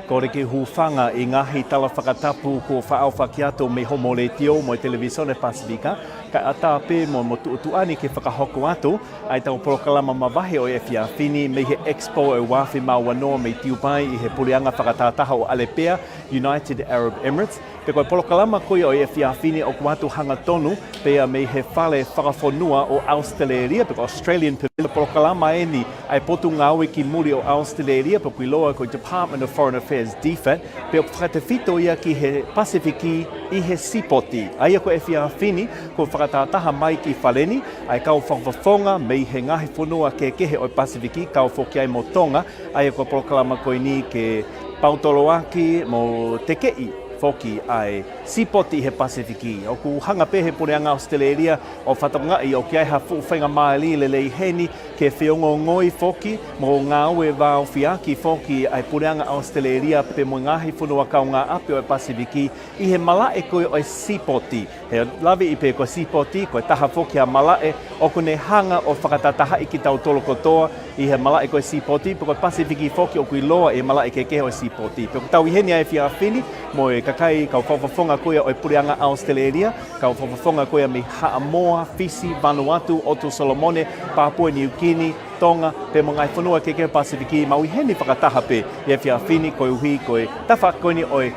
ko reke hufanga I ngahi tala whakatapu ko whaawhakiato me homo le tio mo televisione Pasifika, ka ata pe mo tuutuani ke whakahoko atu, ai tau porokalama mawahe o e whiawhini me he Expo e wawhi mawanoa me tiupai I he puleanga whakatātaha o Alepea, United Arab Emirates. Pe koe polokalama koe o e whiawhini o kuatu hanga tonu, pea me he whale whakafonua o Australia, pe Australian Pavilion polokalama e ni ai potu ngāwe ki muri o Australia, pe kui loa ko Department of Foreign Affairs DFAT, pe o whakatewhito ia ki he Pasifiki I he sipoti. Aia ko e whiawhini, ko whakatātaha mai ki whaleni, ai kau whakawhonga me he ngahi whanua ke kehe o Pasifiki, kau whoki ai mo tonga, aia ko polokalama koe ni ke pautoloaki mo te kei. Foki ai sipoti he Pasifiki. O ku hanga pehe pureanga Australia o whatongai o ki ai ha whenga maali le lei heni ke whiongo ngoi foki mo ngā ue wāo whiaki foki ai pureanga Australia pe mo ngahi whunua kau ngā ape o Pasifiki I he malae koe o sipoti. He lawe I pe ko sipoti, koe taha foki a malae o kune hanga o whakatataha I ki tau tolo kotoa I he malae koe sipoti, pe koe Pasifiki foki o kui loa e malae ke keho sipoti. Pe ko tau I heni ai whiawhini mo e kakai kau whawhawhonga koea o pureanga Australia, kau whawhawhonga koea me Haamoa, Fiji, Vanuatu, Oto Solomone, Papua New Guinea, Tonga, pe mo ngai whanua ke Pasifiki, mau I heni whakataha pe, e whiawhini koe uhi koe tawha koe ni oi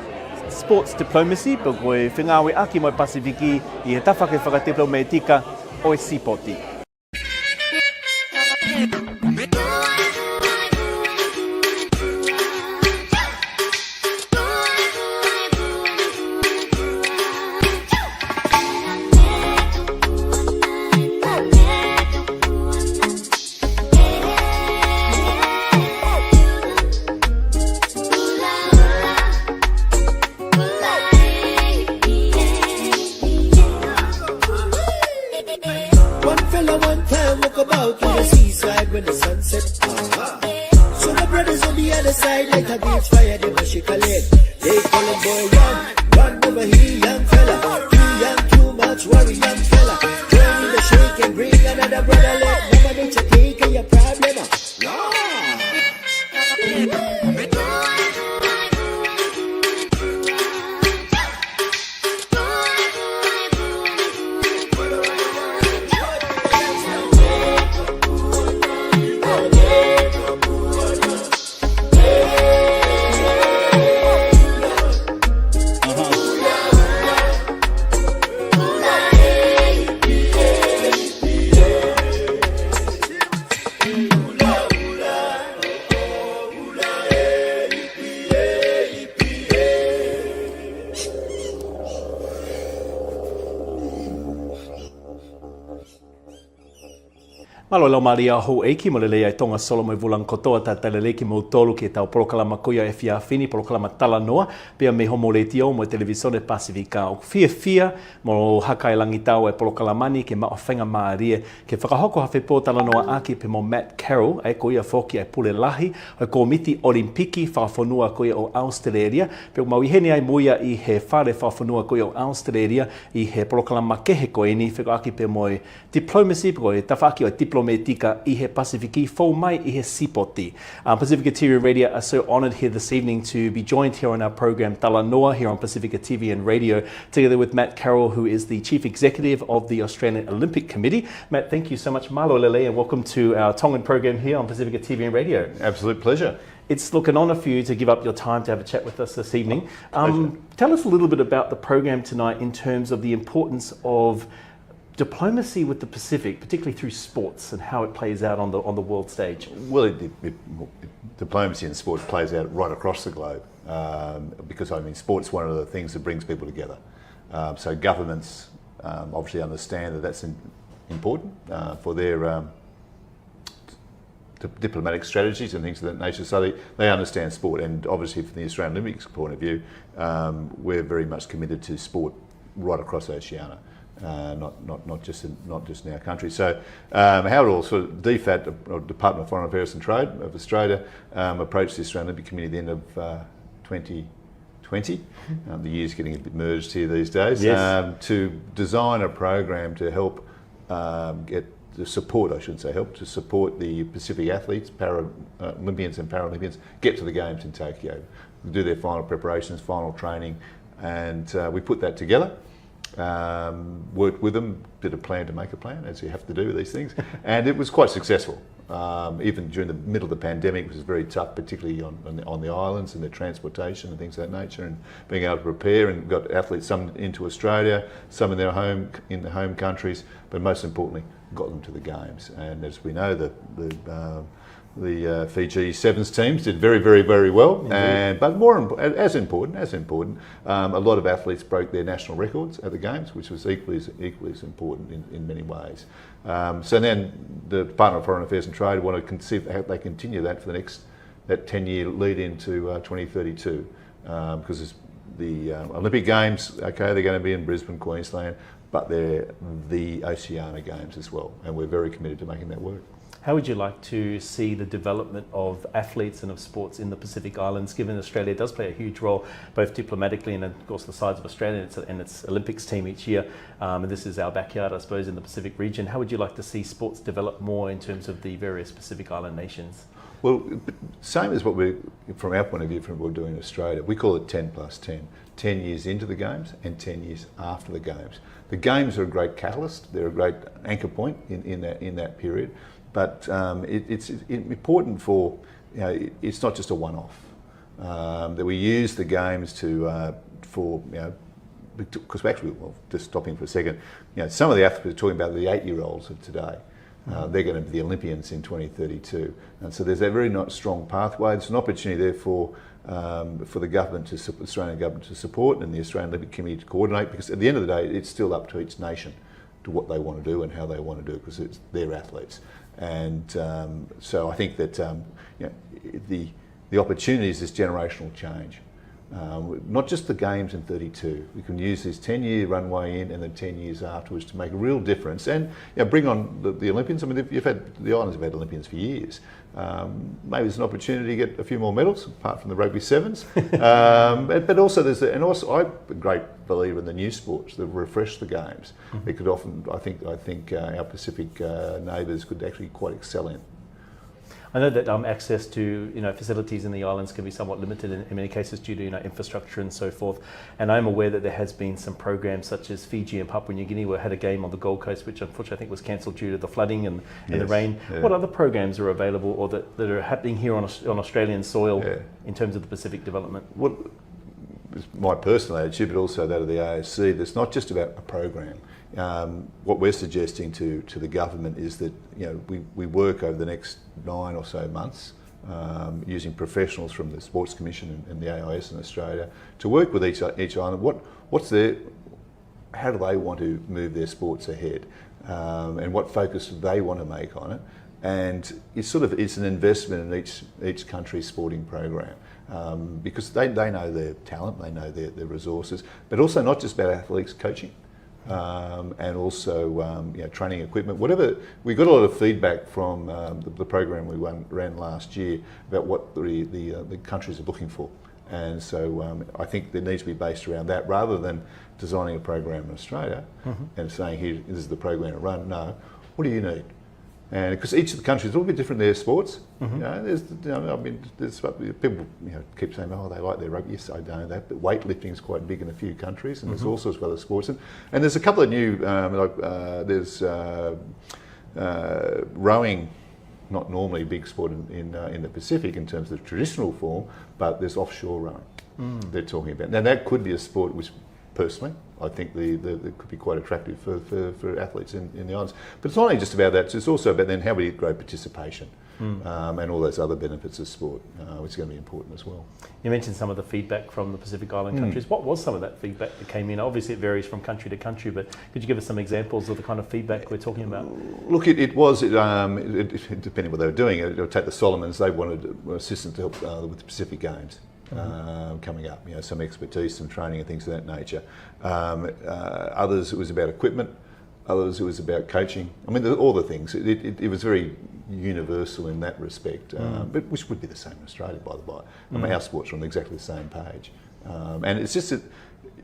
sports diplomacy, pe koe whingawe aki mo Pasifiki, I he tawha ke whakadiplomatika oi sipoti. When the sun sets, so my brothers on the other side like a beach fire, they must shake a leg. They call him boy run over here, young fella. Too young, too much worry, young fella. Turn in the shake and bring another brother leg. Mama, don't you take your problem? Malo lau maria ho eiki mo le lei ai tonga solo mai vulang kotoa ta tele ki mo tolu ki tau polokalama koia e whiawhini, polokalama talanoa, pia me homo le tio mo televisione Pasifika. O fia mo hakai langi tau e polokalamani ke mao whenga maarie, ke whakahoko hawhi pō talanoa aki pe mo Matt Carroll, e koia foki ai pule lahi, o komiti olimpiki whawhanua koia o Australia, pe mau ihene ai muia I he whare whawhanua koia o Australia, I he polokalama kehe koe ni, whakaaki pe mo diplomacy, pe koe tawhaki o diplomacy Metika I he Pasifiki fo mai I he sipoti. Pacifica TV Radio are so honoured here this evening to be joined here on our program TALANOA here on Pacifica TV and Radio together with Matt Carroll, who is the Chief Executive of the Australian Olympic Committee. Matt, thank you so much. Malo lele and welcome to our Tongan program here on Pacifica TV and Radio. Absolute pleasure. It's an honour for you to give up your time to have a chat with us this evening. Tell us a little bit about the program tonight in terms of the importance of diplomacy with the Pacific, particularly through sports and how it plays out on the world stage. Well, diplomacy in sport plays out right across the globe because I mean sport's one of the things that brings people together. So governments obviously understand that that's important for their diplomatic strategies and things of that nature. So they understand sport, and obviously from the Australian Olympics point of view, we're very much committed to sport right across Oceania. Not just in our country. So how it all sort of DFAT, or Department of Foreign Affairs and Trade of Australia, approached the Australian Olympic Committee at the end of 2020. The year's getting a bit merged here these days. Yes. To design a program to help get the support, I should say, help to support the Pacific athletes, Olympians and Paralympians, get to the Games in Tokyo. do their final preparations, final training, and we put that together. Worked with them, did a plan to make a plan, as you have to do with these things, and it was quite successful. Even during the middle of the pandemic, which was very tough, particularly on the islands and the transportation and things of that nature, and being able to prepare, and got athletes, some into Australia, some in their home countries, but most importantly, got them to the games. And as we know, the Fiji Sevens teams did very, very, very well, but as important, a lot of athletes broke their national records at the games, which was equally as important in many ways. So then the Department of Foreign Affairs and Trade want to see how they continue that for that 10-year lead into 2032, because the Olympic Games, okay, they're going to be in Brisbane, Queensland, but they're the Oceania Games as well, and we're very committed to making that work. How would you like to see the development of athletes and of sports in the Pacific Islands, given Australia does play a huge role, both diplomatically and of course the size of Australia and its Olympics team each year, and this is our backyard, I suppose, in the Pacific region. How would you like to see sports develop more in terms of the various Pacific Island nations? Well, same as from our point of view, from what we're doing in Australia, we call it 10+10. 10 years into the Games and 10 years after the Games. The Games are a great catalyst, they're a great anchor point in that period. But it's important for, it's not just a one-off. That we use the Games because actually, just stopping for a second, some of the athletes we're talking about, the 8-year-olds of today, they're going to be the Olympians in 2032. And so there's a very strong pathway. There's an opportunity there for the government, the Australian government to support, and the Australian Olympic Committee to coordinate, because at the end of the day, it's still up to each nation to what they want to do and how they want to do it, because it's their athletes. And so I think that the opportunities is generational change. Not just the Games in 32. We can use this 10-year runway in and then 10 years afterwards to make a real difference, and bring on the Olympians. I mean, the islands have had Olympians for years. Maybe there's an opportunity to get a few more medals, apart from the rugby sevens. But also I'm a great believer in the new sports that refresh the Games. It could often, I think our Pacific neighbours could actually quite excel in. I know that access to facilities in the islands can be somewhat limited in many cases due to infrastructure and so forth. And I'm aware that there has been some programs such as Fiji and Papua New Guinea, where had a game on the Gold Coast, which unfortunately I think was cancelled due to the flooding and the rain. Yeah. What other programs are available or that are happening here on Australian soil in terms of the Pacific development? What is my personal attitude, but also that of the ASC, that's not just about a program. What we're suggesting to the government is that we work over the next 9 or so months using professionals from the Sports Commission and the AIS in Australia to work with each island. How do they want to move their sports ahead, and what focus do they want to make on it? And it's an investment in each country's sporting program, because they know their talent, they know their resources, but also not just about athletes coaching. And also training equipment, whatever. We got a lot of feedback from the program we ran last year about what the countries are looking for, and so I think there needs to be based around that, rather than designing a program in Australia and saying, here, this is the program to run. No, what do you need? And because each of the countries is a little bit different in their sports. There's people keep saying, oh, they like their rugby. Yes, I know that, but weightlifting is quite big in a few countries, and there's all sorts of other sports. And there's a couple of new, there's rowing, not normally a big sport in the Pacific in terms of traditional form, but there's offshore rowing they're talking about. Now that could be a sport which, personally, I think that could be quite attractive for athletes in the islands. But it's not only just about that, it's also about then how we grow participation and all those other benefits of sport, which is going to be important as well. You mentioned some of the feedback from the Pacific Island countries. What was some of that feedback that came in? Obviously it varies from country to country, but could you give us some examples of the kind of feedback we're talking about? Look, it depending what they were doing. Take the Solomons, they wanted assistance to help with the Pacific Games. Coming up, some expertise, some training and things of that nature. Others, it was about equipment. Others, it was about coaching. I mean, all the things. It was very universal in that respect, but which would be the same in Australia, by the by. I mean, our sports are on exactly the same page. And it's just that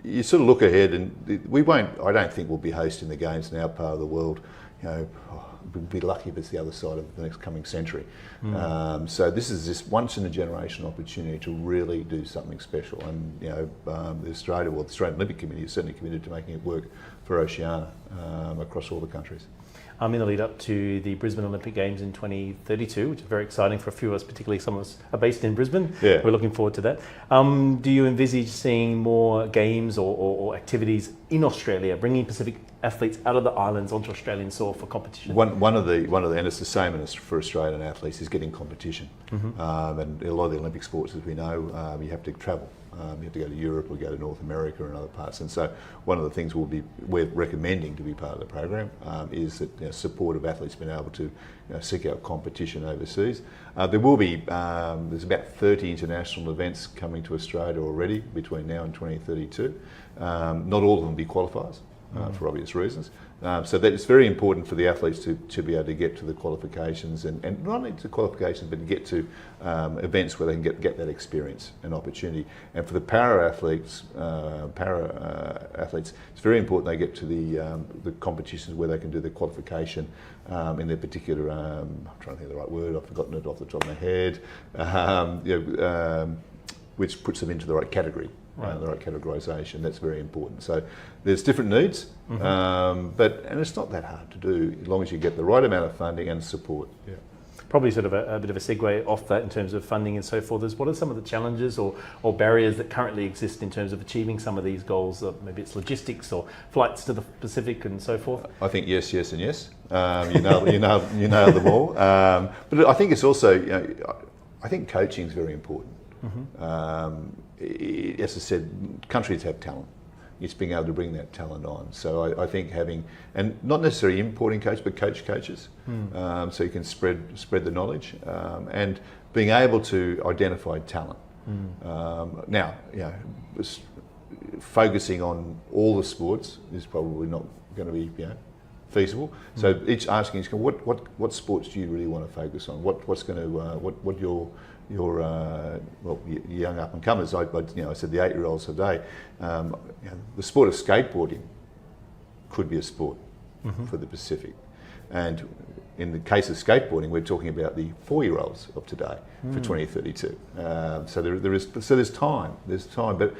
you sort of look ahead, and I don't think we'll be hosting the Games in our part of the world we'd be lucky if it's the other side of the next coming century. So this is this once in a generation opportunity to really do something special, and the Australian Olympic Committee is certainly committed to making it work for Oceania across all the countries. In the lead up to the Brisbane Olympic Games in 2032, which is very exciting for a few of us, particularly some of us are based in Brisbane. Yeah. We're looking forward to that. Do you envisage seeing more games or activities in Australia, bringing Pacific athletes out of the islands onto Australian soil for competition? One of the, and it's the same as for Australian athletes, is getting competition. And a lot of the Olympic sports, as we know, you have to travel. You have to go to Europe or go to North America and other parts. And so one of the things we're recommending to be part of the program is that support of athletes being able to seek out competition overseas. There will be, there's about 30 international events coming to Australia already between now and 2032. Not all of them will be qualifiers. For obvious reasons. So that it's very important for the athletes to be able to get to the qualifications and not only to qualifications but to get to events where they can get that experience and opportunity. And for the para-athletes, it's very important they get to the competitions where they can do the qualification in their particular, I'm trying to think of the right word, I've forgotten it off the top of my head, which puts them into the right category. Right. The right categorisation, that's very important. So there's different needs, and it's not that hard to do as long as you get the right amount of funding and support. Yeah. Probably sort of a bit of a segue off that in terms of funding and so forth is what are some of the challenges or barriers that currently exist in terms of achieving some of these goals? Maybe it's logistics or flights to the Pacific and so forth. I think yes, and yes. You nailed them all. But I think it's also, I think coaching is very important. As I said, countries have talent. It's being able to bring that talent on. So I think having, and not necessarily importing coaches, but coaches, so you can spread the knowledge, and being able to identify talent. Now, focusing on all the sports is probably not going to be feasible. So each asking, what sports do you really want to focus on? What's going to what your young up and comers. I said the 8-year-olds today. The sport of skateboarding could be a sport for the Pacific, and in the case of skateboarding, we're talking about the 4-year-olds of today for 2032. So there's time. There's time, but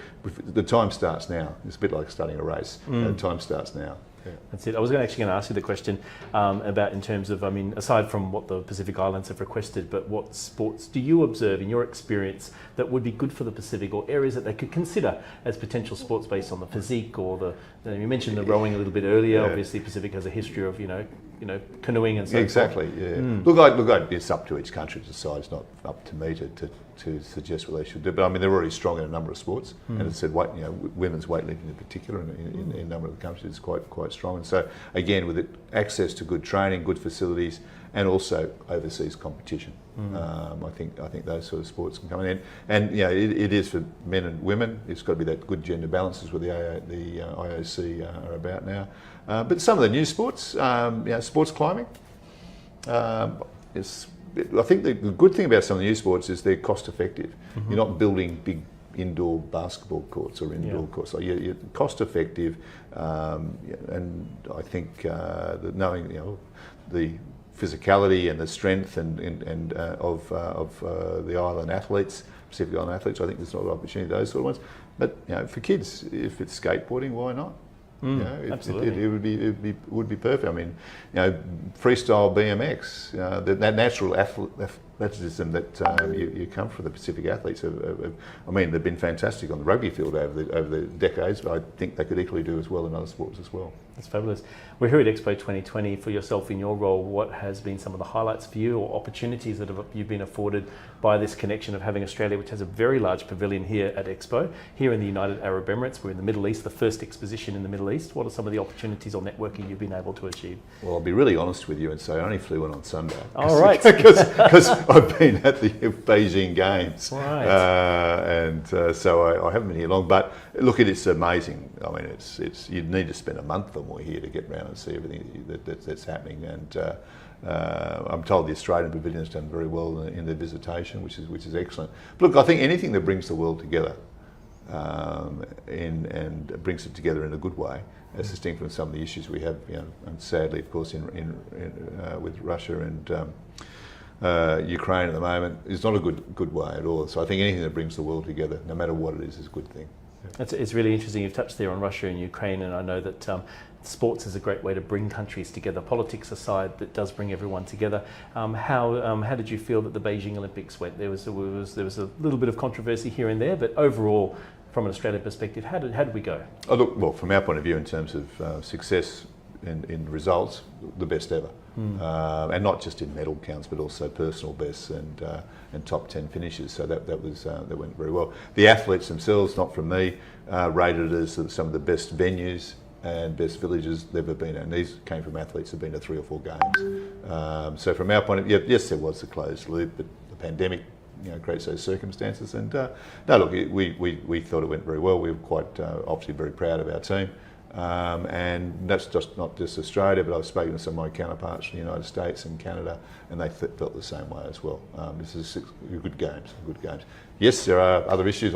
the time starts now. It's a bit like starting a race. The time starts now. Yeah. That's it. I was actually going to ask you the question about in terms of, aside from what the Pacific Islands have requested, but what sports do you observe in your experience that would be good for the Pacific, or areas that they could consider as potential sports based on the physique or you mentioned the rowing a little bit earlier. Yeah. Obviously, Pacific has a history of canoeing and so exactly. forth. Yeah. Look, it's up to each country to decide. It's not up to me to suggest what they should do. But they're already strong in a number of sports, and as I said, women's weightlifting in particular, in a number of the countries, is quite strong. And so again, with access to good training, good facilities, and also overseas competition, I think those sort of sports can come in. And it is for men and women. It's got to be that good gender balance is what the IOC are about now. But some of the new sports, sports climbing, I think the good thing about some of the new sports is they're cost effective. You're not building big indoor basketball courts or indoor courts. So you're cost effective, and I think that knowing the physicality and the strength and of the island athletes, Pacific Island athletes, I think there's a lot of opportunity those sort of ones. But for kids, if it's skateboarding, why not? Absolutely. It would be perfect. Freestyle BMX, that natural athleticism that you come from the Pacific athletes. They've been fantastic on the rugby field over the decades, but I think they could equally do as well in other sports as well. That's fabulous. We're here at Expo 2020. For yourself in your role, what has been some of the highlights for you or opportunities that you've been afforded by this connection of having Australia, which has a very large pavilion here at Expo, here in the United Arab Emirates? We're in the Middle East, the first exposition in the Middle East. What are some of the opportunities or networking you've been able to achieve? Well, I'll be really honest with you and say I only flew in on Sunday. All right. Because I've been at the Beijing Games. Right. So I haven't been here long. But look, it's amazing. You'd need to spend a month or more here to get around and see everything that's happening. And I'm told the Australian Pavilion has done very well in their visitation, which is excellent. But look, I think anything that brings the world together and brings it together in a good way, as distinct from some of the issues we have, and sadly, of course, with Russia and Ukraine at the moment, is not a good way at all. So I think anything that brings the world together, no matter what it is a good thing. It's really interesting. You've touched there on Russia and Ukraine, and I know that sports is a great way to bring countries together. Politics aside, that does bring everyone together. How did you feel that the Beijing Olympics went? There was a little bit of controversy here and there, but overall, from an Australian perspective, how did we go? Oh, look, well, from our point of view, in terms of success in results, the best ever, and not just in medal counts, but also personal bests and top 10 finishes. So that went very well. The athletes themselves, not from me, rated as some of the best venues and best villages they've ever been in. And these came from athletes who've been to 3 or 4 games. So from our point of view, yes, there was a closed loop, but the pandemic creates those circumstances. And no, look, we thought it went very well. We were quite obviously very proud of our team. And that's just not just Australia, but I've spoken to some of my counterparts in the United States and Canada, and they felt the same way as well. This is good games. Yes, there are other issues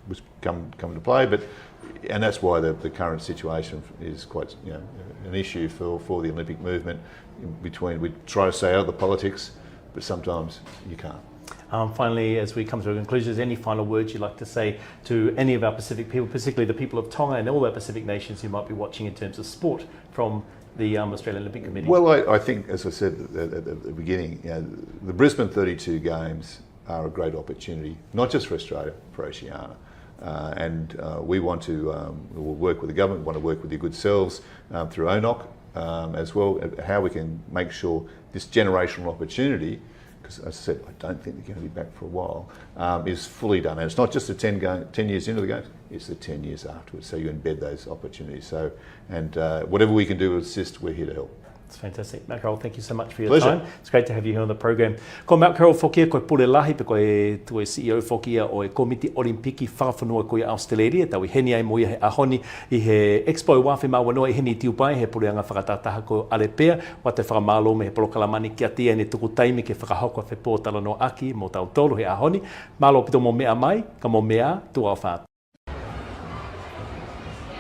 which come to play, and that's why the current situation is quite an issue for the Olympic movement. We try to stay out of the politics, but sometimes you can't. Finally, as we come to a conclusion, is there any final words you'd like to say to any of our Pacific people, particularly the people of Tonga and all our Pacific nations who might be watching in terms of sport from the Australian Olympic Committee? Well, I think, as I said at the beginning, the Brisbane 32 Games are a great opportunity, not just for Australia, for Oceania. And we want to we'll work with the government, want to work with your good selves through ONOC as well, how we can make sure this generational opportunity, because as I said, I don't think they're going to be back for a while, is fully done. And it's not just the 10 years into the games, it's the 10 years afterwards. So you embed those opportunities. So, and whatever we can do to assist, we're here to help. It's fantastic. Matt Carroll, thank you so much for your time. It's great to have you here on the program. Ko Matt Carroll whokia koe pule lahi pe koe tue CEO whokia o e komiti olimpiki whawhanua koe Australia. Tau I heni ai moia he ahoni I he Expo wawhi mawanoa I heni tiupai he puleanga whakatataha ko Alepea. Wa te whakamalo me he polokalamani kia tia ne tuku taimi ke whakahokwa whepo talanoa aki mo tau tolu he ahoni. Malo pito mo mea mai, ka mo mea tua whāt.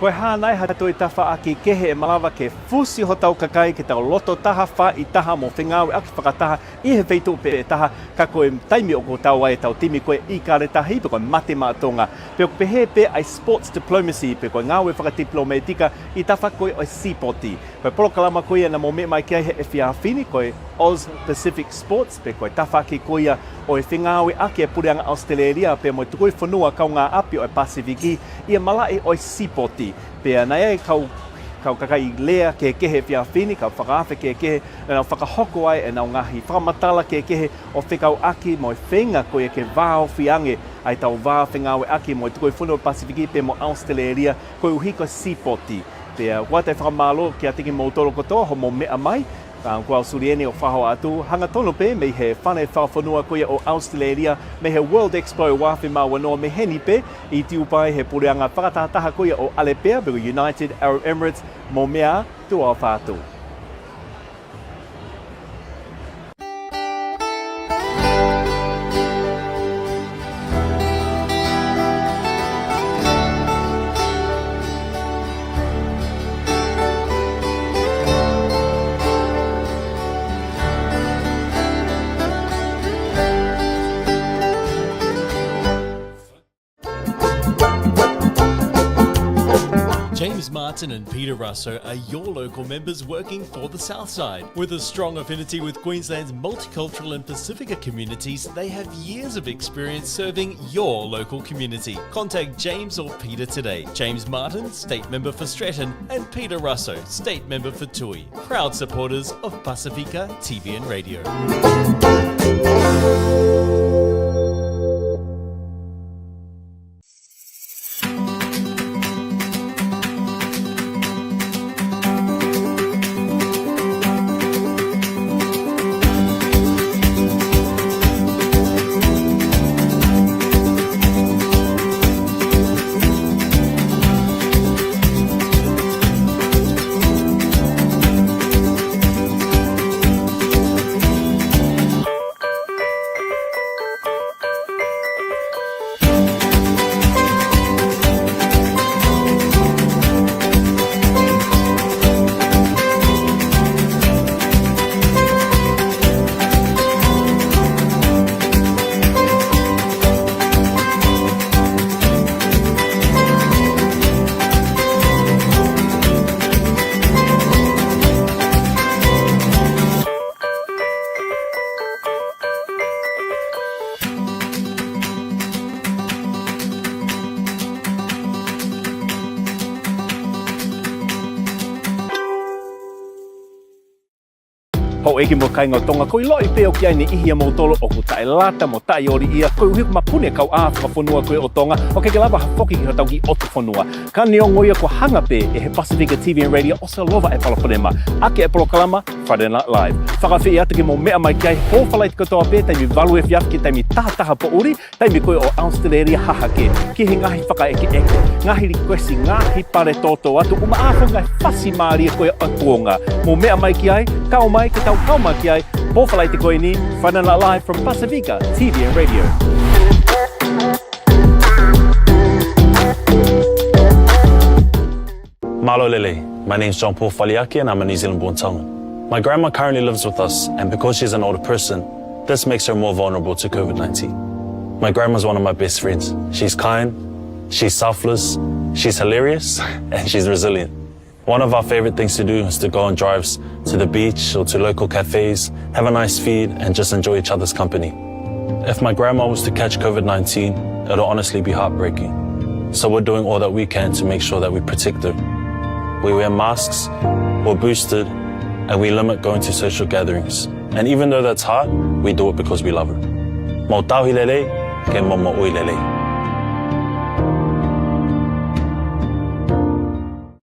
Koe hānai hato I tawha aki kehe e malawa ke fusi ho tau kakai ke tau loto taha wha I taha mo whengawe aki whakataha I he wheitu pe e taha ka koe taimi o ko tau ai tau timi koe I ka retahi pe koe mate mātonga. Pe koe pehe pe ai sports diplomacy pe koe ngāwe whakadiplomatika I tawha koe o sipoti. Koe polokalama koe na mo me mai kia he e whiawhini koe Oz Pacific Sports pe koe tawha ki koe o e whengawe ake e pureanga Australia pe mo tukoi whanua kau ngā api o e Pasifiki I malai o sipoti. Pea nei kau kakai lea ke kehe whiawhini, kau whakawhe ke kehe, e nau whakahoko ai e nau ngahi whakamatala ke kehe o whikau aki mo whenga koe ke vāo whiange ai tau vā whengawe aki mo tukoi whunua Pasifiki pe mo Australia koe uhiko sipoti. Pea wate whakamalo ki a tiki mo tolo kotoa ho mo mea mai, kua suriene o whaho atu, hanga tono pe me he whane whawhanua koe o Australia, me he World Expo wawhi mawanoa me heni pe, I tiupai he pureanga whakatataha koe o Alepea, be United Arab Emirates, mo mea tua whātu. James Martin and Peter Russo are your local members working for the Southside. With a strong affinity with Queensland's multicultural and Pacifica communities, they have years of experience serving your local community. Contact James or Peter today. James Martin, State Member for Stretton, and Peter Russo, State Member for Tui. Proud supporters of Pacifica TV and Radio. Ho eke mo kai ngau tonga koi loi peo ki ai ni ihia mo tolo o ku tae lata mo tae ori ia koi uhiku mapune kau a whakafonua koe o tonga o ke lava hafoki ki hatau ki otu whanua. Ka ni o ngoia ko hanga pe e he Pacifica TV and Radio o se lova e palaponema. Ake e polokalama, Friday Night Live. Whakawhi atu ki mo mea mai ki ai ho whalait katoa pe taimi walu e fiaf ki taimi tahataha po uri taimi koe o Australia hahake. Ki he ngahi whakaeke eke, ngahi requesti, ngahi pare toto atu uma afo ngai whasi maari koe atuonga. Mo mea mai ki ai, kau mai ki tau kau mai ki ai, po whalai te koe ni, Friday Night Live from Pacifica TV and Radio. Malo Lele, my name's John Paul Faliaki and I'm a New Zealand-born Tongan. My grandma currently lives with us, and because she's an older person, this makes her more vulnerable to COVID-19. My grandma's one of my best friends. She's kind, she's selfless, she's hilarious, and she's resilient. One of our favorite things to do is to go on drives to the beach or to local cafes, have a nice feed, and just enjoy each other's company. If my grandma was to catch COVID-19, it'll honestly be heartbreaking. So we're doing all that we can to make sure that we protect her. We wear masks, we're boosted, and we limit going to social gatherings. And even though that's hard, we do it because we love her. Mo tauhi lele, ke momo ui lele.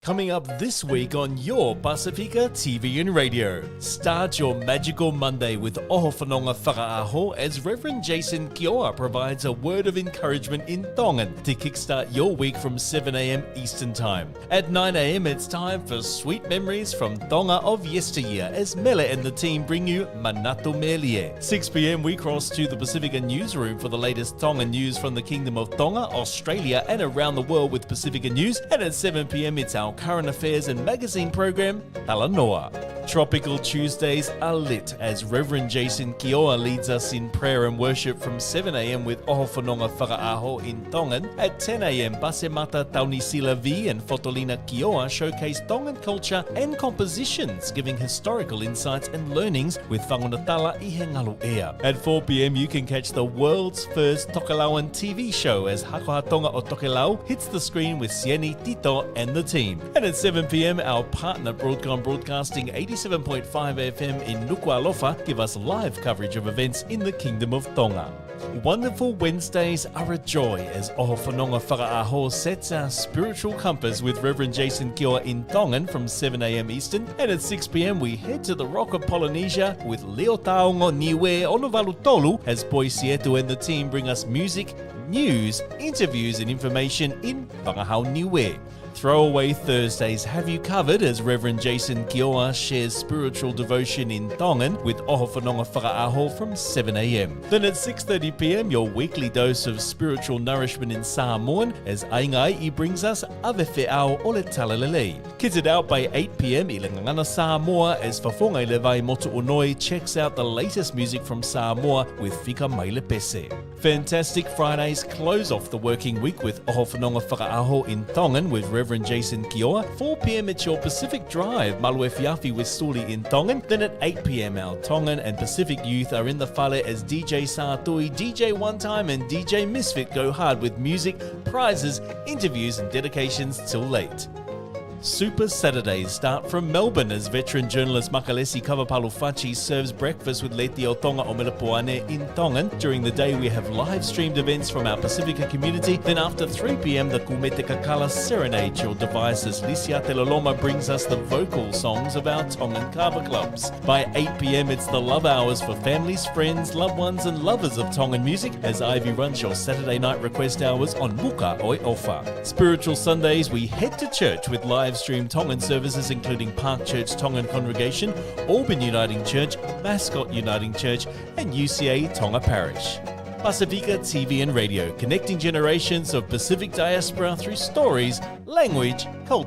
Coming up this week on your Pacifica TV and Radio. Start your magical Monday with Oho Whanonga Whakaaho as Reverend Jason Kioa provides a word of encouragement in Tongan to kickstart your week from 7 a.m. Eastern Time. At 9 a.m. it's time for Sweet Memories from Tonga of Yesteryear as Mele and the team bring you Manato Melie. 6 p.m. we cross to the Pacifica newsroom for the latest Tongan news from the Kingdom of Tonga, Australia and around the world with Pacifica News. And at 7 p.m. it's our current affairs and magazine program, TALANOA. Tropical Tuesdays are lit as Reverend Jason Kioa leads us in prayer and worship from 7 a.m. with Oho Whanonga Whakaaho in Tongan. At 10 a.m, Pasemata Taunisila V and Fotolina Kioa showcase Tongan culture and compositions, giving historical insights and learnings with Whangonatala I he ngalu ea. At 4 p.m, you can catch the world's first Tokelauan TV show as Hakohatonga o Tokelau hits the screen with Sieni, Tito and the team. And at 7 p.m, our partner Broadcom Broadcasting 87.5 FM in Nuku'alofa give us live coverage of events in the Kingdom of Tonga. Wonderful Wednesdays are a joy as Oho Whanonga Whakaaho sets our spiritual compass with Reverend Jason Kioa in Tongan from 7 a.m. Eastern. And at 6 p.m. we head to the Rock of Polynesia with Leo Taongo Niue Onovalu Tolu as Boy Sietu and the team bring us music, news, interviews and information in Whangahau Niue. Throwaway Thursdays have you covered as Reverend Jason Kioa shares spiritual devotion in Tongan with Oho Whanonga Whakaaho from 7 a.m. Then at 6:30 p.m, your weekly dose of spiritual nourishment in Samoan as Aingai brings us Awewhe Ao Ole Talalele. Kitted out by 8 p.m, i Langangana Samoa as Fafongai Levai Motu Onoi checks out the latest music from Samoa with Fika Maile Pese. Fantastic Fridays close off the working week with Oho Whanonga Whakaaho in Tongan with Reverend Jason Kioa. 4 p.m. at your Pacific Drive, Malue Fiafi with Stuli in Tongan. Then at 8 p.m. our Tongan and Pacific youth are in the whale as DJ Sātui, DJ One Time and DJ Misfit go hard with music, prizes, interviews and dedications till late. Super Saturdays start from Melbourne as veteran journalist Makalesi Kavapalufachi serves breakfast with Leti o Tonga o Melapuane in Tongan. During the day we have live streamed events from our Pacifica community. Then after 3 p.m. the Kumete Kakala serenade your devices. Lisia Teloloma brings us the vocal songs of our Tongan Kava clubs. By 8 p.m. it's the love hours for families, friends, loved ones and lovers of Tongan music as Ivy runs your Saturday night request hours on Muka Oi Ofa. Spiritual Sundays we head to church with live stream Tongan services including Park Church Tongan Congregation, Auburn Uniting Church, Mascot Uniting Church and UCA Tonga Parish. Pacifica TV and Radio, connecting generations of Pacific diaspora through stories, language, culture